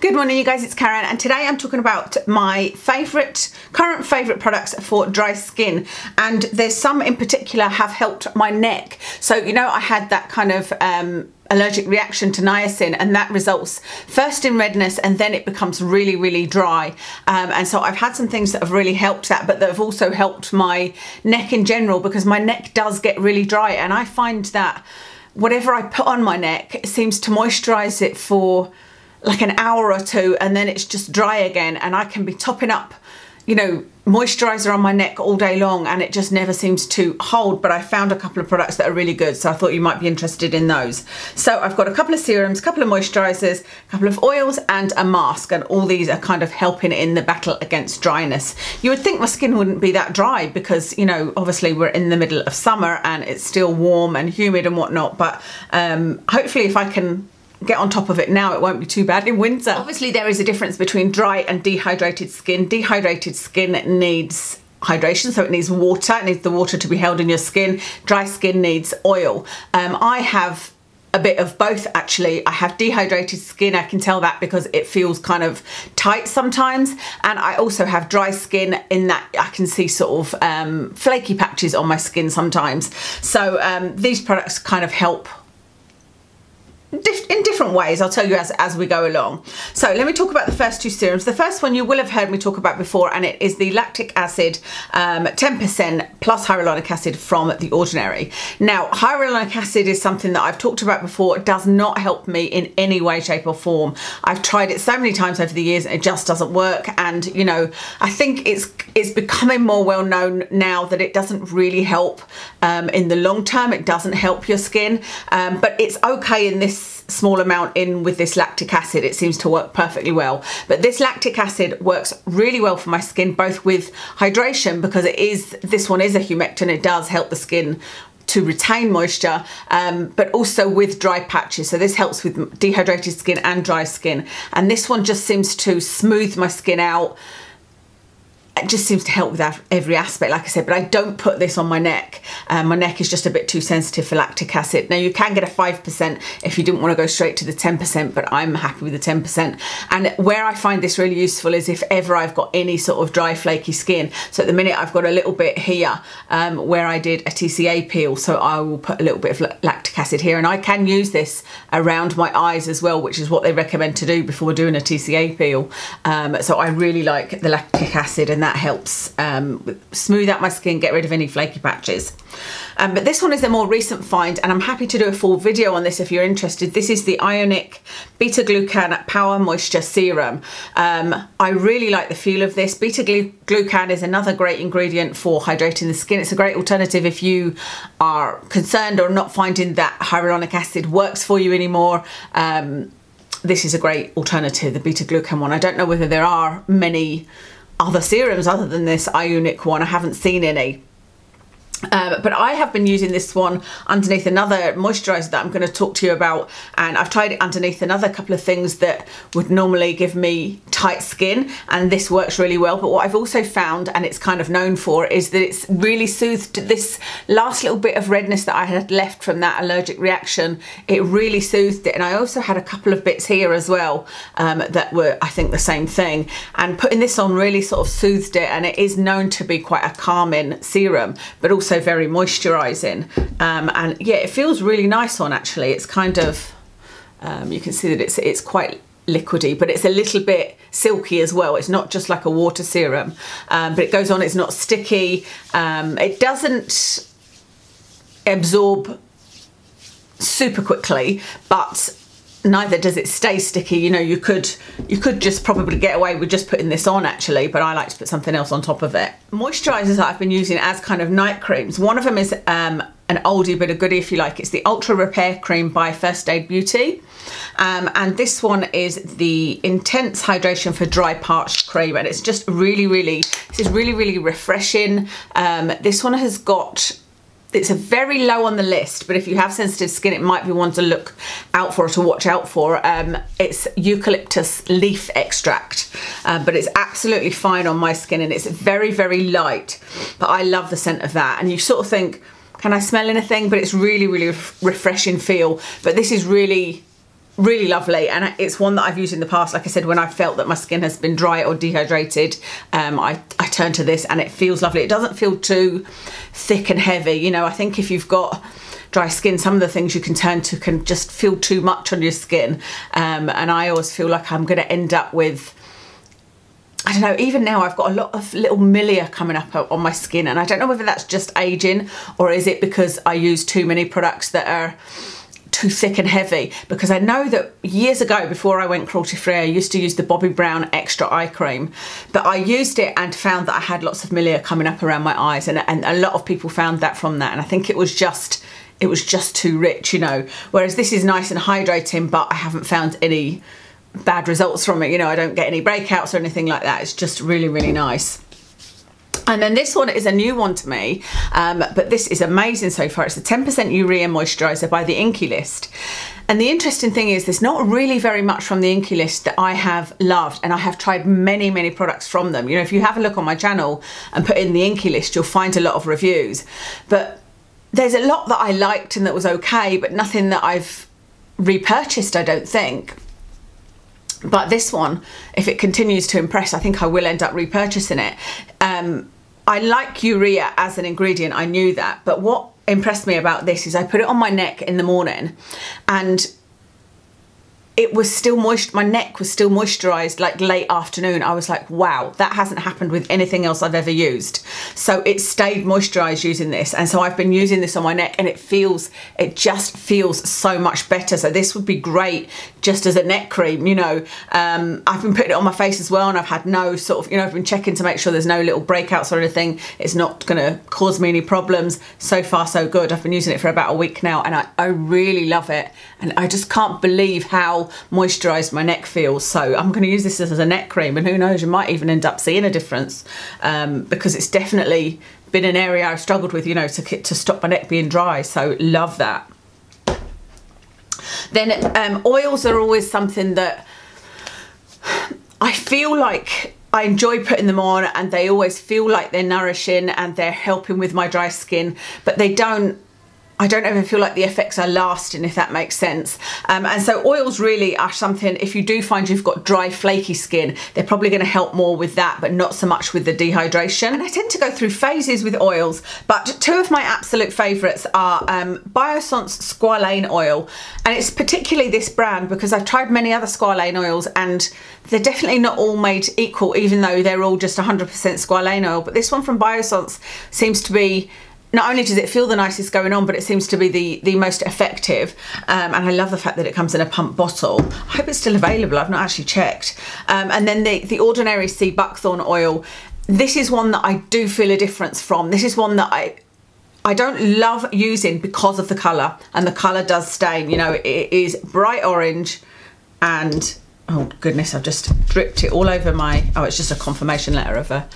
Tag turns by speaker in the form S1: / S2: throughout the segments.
S1: Good morning you guys, it's Karen, and today I'm talking about my current favourite products for dry skin, and there's some in particular have helped my neck. So you know, I had that kind of allergic reaction to niacin, and that results first in redness and then it becomes really dry, and so I've had some things that have really helped that, but that have also helped my neck in general, because my neck does get really dry, and I find that whatever I put on my neck seems to moisturize it for like an hour or two, and then it's just dry again, and I can be topping up, you know, moisturizer on my neck all day long and it just never seems to hold. But I found a couple of products that are really good, so I thought you might be interested in those. So I've got a couple of serums, a couple of moisturizers, a couple of oils and a mask, and all these are kind of helping in the battle against dryness. You would think my skin wouldn't be that dry because, you know, obviously we're in the middle of summer and it's still warm and humid and whatnot, but hopefully if I can get on top of it now, it won't be too bad in winter. Obviously there is a difference between dry and dehydrated skin. Dehydrated skin needs hydration, so it needs water. It needs the water to be held in your skin. Dry skin needs oil. I have a bit of both actually. I have dehydrated skin, I can tell that because it feels kind of tight sometimes, and I also have dry skin in that I can see sort of flaky patches on my skin sometimes. So these products kind of help in different ways. I'll tell you as we go along. So let me talk about the first two serums. The first one you will have heard me talk about before, and it is the lactic acid 10% plus hyaluronic acid from The Ordinary. Now, hyaluronic acid is something that I've talked about before. It does not help me in any way, shape or form. I've tried it so many times over the years and it just doesn't work, and you know, I think it's becoming more well known now that it doesn't really help in the long term. It doesn't help your skin, but it's okay in this small amount in with this lactic acid. It seems to work perfectly well. But this lactic acid works really well for my skin, both with hydration, because this one is a humectant. It does help the skin to retain moisture, but also with dry patches. So this helps with dehydrated skin and dry skin. And this one just seems to smooth my skin out. It just seems to help with every aspect, like I said, but I don't put this on my neck. My neck is just a bit too sensitive for lactic acid. Now you can get a 5% if you didn't want to go straight to the 10%, but I'm happy with the 10%. And where I find this really useful is if ever I've got any sort of dry, flaky skin. So at the minute I've got a little bit here where I did a TCA peel, so I will put a little bit of lactic acid here, and I can use this around my eyes as well, which is what they recommend to do before doing a TCA peel. So I really like the lactic acid, and that helps smooth out my skin, get rid of any flaky patches. But this one is a more recent find, and I'm happy to do a full video on this if you're interested. This is the iUNIK Beta Glucan Power Moisture Serum. I really like the feel of this. Beta Glucan is another great ingredient for hydrating the skin. It's a great alternative if you are concerned or not finding that hyaluronic acid works for you anymore. This is a great alternative, the Beta Glucan one. I don't know whether there are many other serums other than this iUNIK one. I haven't seen any. But I have been using this one underneath another moisturiser that I'm going to talk to you about, and I've tried it underneath another couple of things that would normally give me tight skin, and this works really well. But what I've also found, and it's kind of known for, is that it's really soothed this last little bit of redness that I had left from that allergic reaction. It really soothed it, and I also had a couple of bits here as well that were, I think, the same thing, and putting this on really sort of soothed it. And it is known to be quite a calming serum, but also very moisturizing, and yeah, it feels really nice on. Actually, it's kind of you can see that it's quite liquidy, but it's a little bit silky as well. It's not just like a water serum, but it goes on. It's not sticky. It doesn't absorb super quickly, but neither does it stay sticky. You know, you could just probably get away with just putting this on actually, but I like to put something else on top of it. Moisturisers that I've been using as kind of night creams, one of them is an oldie but a goodie if you like. It's the Ultra Repair Cream by First Aid Beauty, and this one is the Intense Hydration for Dry Parched Cream, and it's just really refreshing. This one has got, it's a very low on the list, but if you have sensitive skin, it might be one to look out for or to watch out for. It's eucalyptus leaf extract, but it's absolutely fine on my skin, and it's very light, but I love the scent of that. And you sort of think, can I smell anything? But it's really refreshing feel. But this is really really lovely, and it's one that I've used in the past. Like I said, when I felt that my skin has been dry or dehydrated, I turn to this, and it feels lovely. It doesn't feel too thick and heavy. You know, I think if you've got dry skin, some of the things you can turn to can just feel too much on your skin, and I always feel like I'm going to end up with, I don't know, even now I've got a lot of little milia coming up on my skin, and I don't know whether that's just aging, or is it because I use too many products that are too thick and heavy. Because I know that years ago, before I went cruelty free, I used to use the Bobbi Brown extra eye cream, but I used it and found that I had lots of milia coming up around my eyes, and a lot of people found that from that, and I think it was just too rich, you know, whereas this is nice and hydrating, but I haven't found any bad results from it. You know, I don't get any breakouts or anything like that. It's just really, really nice. And then this one is a new one to me, but this is amazing so far. It's a 10% Urea moisturiser by the Inkey list. And the interesting thing is there's not really very much from the Inkey list that I have loved, and I have tried many, many products from them. You know, if you have a look on my channel and put in the Inkey list, you'll find a lot of reviews. But there's a lot that I liked and that was okay, but nothing that I've repurchased, I don't think. But this one, if it continues to impress, I think I will end up repurchasing it. I like Urea as an ingredient, I knew that, but what impressed me about this is I put it on my neck in the morning, and it was still moist. My neck was still moisturized like late afternoon. I was like, wow, that hasn't happened with anything else I've ever used. So it stayed moisturized using this, and so I've been using this on my neck, and it just feels so much better. So this would be great just as a neck cream, you know. I've been putting it on my face as well, and I've had no sort of, you know, I've been checking to make sure there's no little breakouts or anything. It's not gonna cause me any problems. So far so good. I've been using it for about a week now, and I really love it, and I just can't believe how moisturized my neck feels. So I'm going to use this as a neck cream, and who knows, you might even end up seeing a difference, because it's definitely been an area I've struggled with, you know, to stop my neck being dry. So love that. Then oils are always something that I feel like I enjoy putting them on, and they always feel like they're nourishing and they're helping with my dry skin, but I don't ever feel like the effects are lasting, if that makes sense. And so oils really are something, if you do find you've got dry, flaky skin, they're probably going to help more with that, but not so much with the dehydration. And I tend to go through phases with oils, but two of my absolute favourites are Biossance squalane oil. And it's particularly this brand because I've tried many other squalane oils, and they're definitely not all made equal, even though they're all just 100% squalane oil. But this one from Biossance seems to be, not only does it feel the nicest going on, but it seems to be the most effective. And I love the fact that it comes in a pump bottle. I hope it's still available. I've not actually checked. And then the Ordinary Sea buckthorn oil. This is one that I do feel a difference from. This is one that I don't love using because of the colour, and the colour does stain. You know, it is bright orange, and oh goodness, I've just dripped it all over my, oh, it's just a confirmation letter of a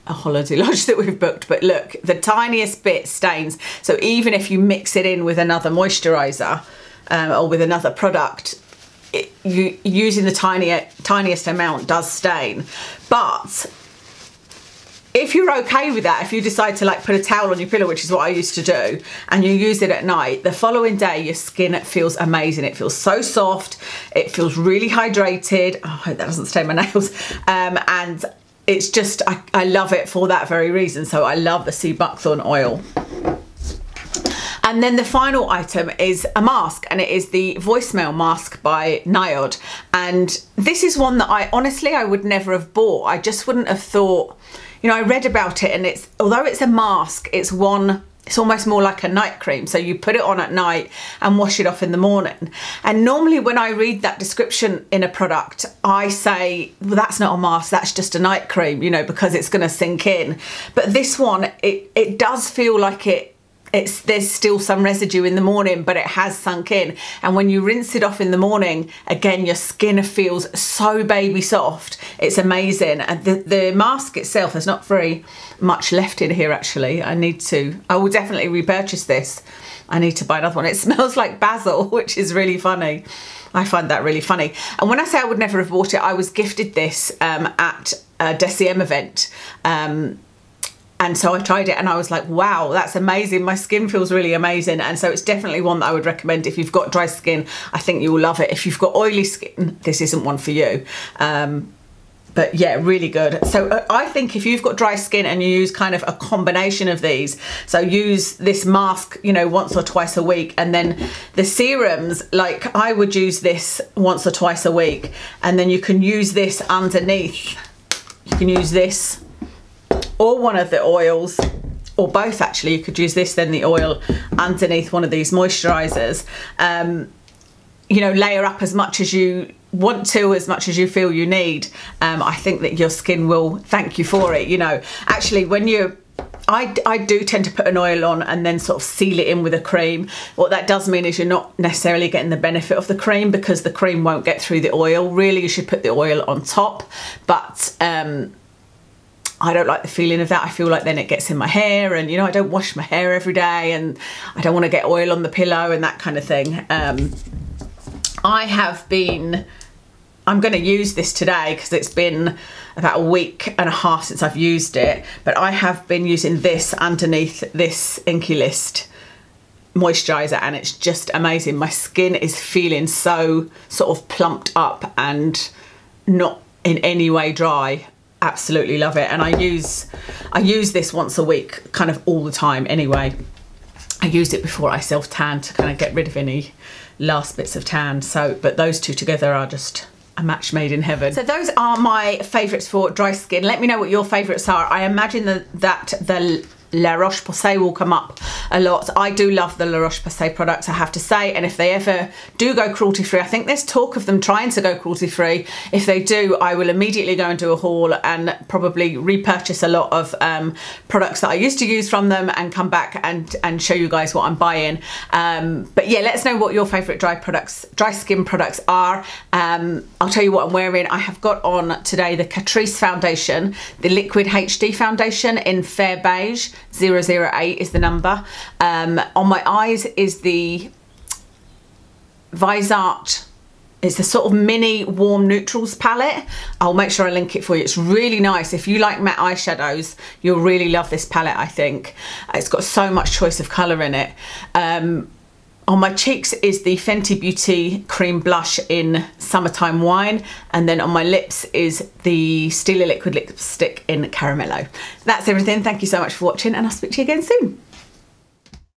S1: holiday lodge that we've booked. But look, the tiniest bit stains. So even if you mix it in with another moisturiser or with another product, using the tiniest amount does stain. But if you're okay with that, if you decide to like put a towel on your pillow, which is what I used to do, and you use it at night, the following day your skin feels amazing. It feels so soft, it feels really hydrated. Oh, I hope that doesn't stain my nails. And it's just, I love it for that very reason. So I love the sea buckthorn oil. And then the final item is a mask, and it is the voicemail mask by Niod. And this is one that I would never have bought. I just wouldn't have thought, you know, I read about it, and although it's a mask, it's almost more like a night cream. So you put it on at night and wash it off in the morning. And normally when I read that description in a product, I say, well, that's not a mask, that's just a night cream, you know, because it's going to sink in. But this one, it does feel like there's still some residue in the morning, but it has sunk in. And when you rinse it off in the morning, again, your skin feels so baby soft. It's amazing. And the mask itself, there's not very much left in here actually. I will definitely repurchase this. I need to buy another one. It smells like basil, which is really funny. I find that really funny. And when I say I would never have bought it, I was gifted this at a Deciem event. And And so I tried it and I was like, wow, that's amazing. My skin feels really amazing. And so it's definitely one that I would recommend. If you've got dry skin, I think you will love it. If you've got oily skin, this isn't one for you. But yeah, really good. So I think if you've got dry skin and you use kind of a combination of these, so use this mask, you know, once or twice a week, and then the serums, like I would use this once or twice a week, and then you can use this underneath. You can use this or one of the oils, or both actually. You could use this, then the oil underneath one of these moisturizers. You know, layer up as much as you want to, as much as you feel you need. I think that your skin will thank you for it. You know, actually when I do tend to put an oil on and then sort of seal it in with a cream. What that does mean is you're not necessarily getting the benefit of the cream, because the cream won't get through the oil. Really, you should put the oil on top, but I don't like the feeling of that. I feel like then it gets in my hair, and you know, I don't wash my hair every day, and I don't want to get oil on the pillow and that kind of thing. I'm going to use this today because it's been about a week and a half since I've used it, but I have been using this underneath this Inkey List moisturizer, and it's just amazing. My skin is feeling so sort of plumped up and not in any way dry. Absolutely love it. And I use this once a week, kind of all the time anyway. I use it before I self-tan to kind of get rid of any last bits of tan. So, but those two together are just a match made in heaven. So those are my favourites for dry skin. Let me know what your favourites are. I imagine that the La Roche-Posay will come up a lot. I do love the La Roche-Posay products, I have to say, and if they ever do go cruelty free, I think there's talk of them trying to go cruelty free. If they do, I will immediately go and do a haul and probably repurchase a lot of products that I used to use from them and come back and show you guys what I'm buying. But yeah, let us know what your favourite dry skin products are. I'll tell you what I'm wearing. I have got on today the Catrice foundation, the Liquid HD foundation in Fair Beige. 008 is the number. On my eyes is the Visart. It's the sort of mini warm neutrals palette. I'll make sure I link it for you. It's really nice. If you like matte eyeshadows, you'll really love this palette, I think. It's got so much choice of colour in it. On my cheeks is the Fenty Beauty cream blush in Summertime Wine, and then on my lips is the Stila liquid lipstick in Caramello. That's everything. Thank you so much for watching, and I'll speak to you again soon.